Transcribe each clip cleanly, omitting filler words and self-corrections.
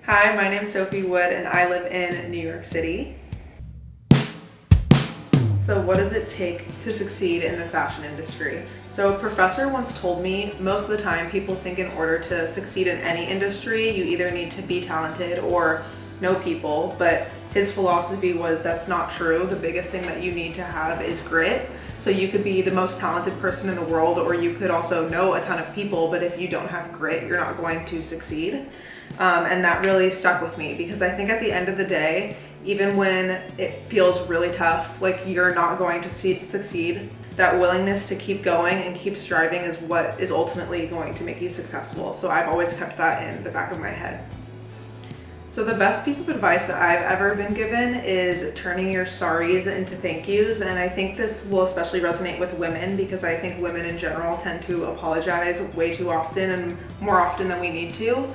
Hi, my name's Sophie Wood and I live in New York City. So what does it take to succeed in the fashion industry? So a professor once told me most of the time people think in order to succeed in any industry, you either need to be talented or know people, but his philosophy was that's not true. The biggest thing that you need to have is grit. So you could be the most talented person in the world, or you could also know a ton of people, but if you don't have grit, you're not going to succeed. And that really stuck with me because I think at the end of the day, even when it feels really tough, like you're not going to succeed, that willingness to keep going and keep striving is what is ultimately going to make you successful. So I've always kept that in the back of my head. So the best piece of advice that I've ever been given is turning your sorries into thank yous. And I think this will especially resonate with women because I think women in general tend to apologize way too often and more often than we need to.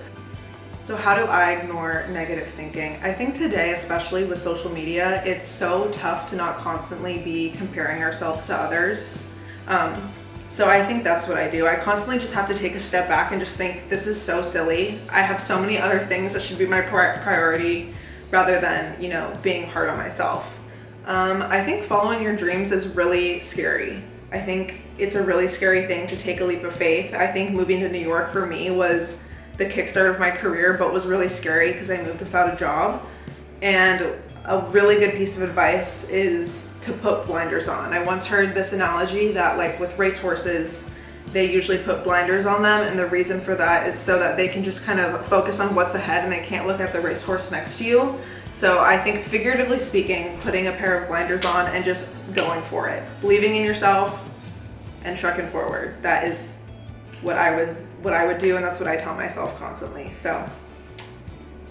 So how do I ignore negative thinking? I think today, especially with social media, it's so tough to not constantly be comparing ourselves to others. So I think that's what I do. I constantly just have to take a step back and just think, this is so silly. I have so many other things that should be my priority rather than, being hard on myself. I think following your dreams is really scary. I think it's a really scary thing to take a leap of faith. I think moving to New York for me was the kickstart of my career, but was really scary because I moved without a job. And a really good piece of advice is to put blinders on. I once heard this analogy that like with racehorses, they usually put blinders on them, and the reason for that is so that they can just kind of focus on what's ahead and they can't look at the racehorse next to you. So I think figuratively speaking, putting a pair of blinders on and just going for it, believing in yourself and trucking forward. That is what I would do, and that's what I tell myself constantly. So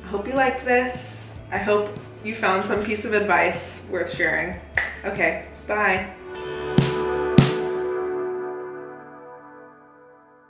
I hope you liked this. I hope you found some piece of advice worth sharing. Okay, bye.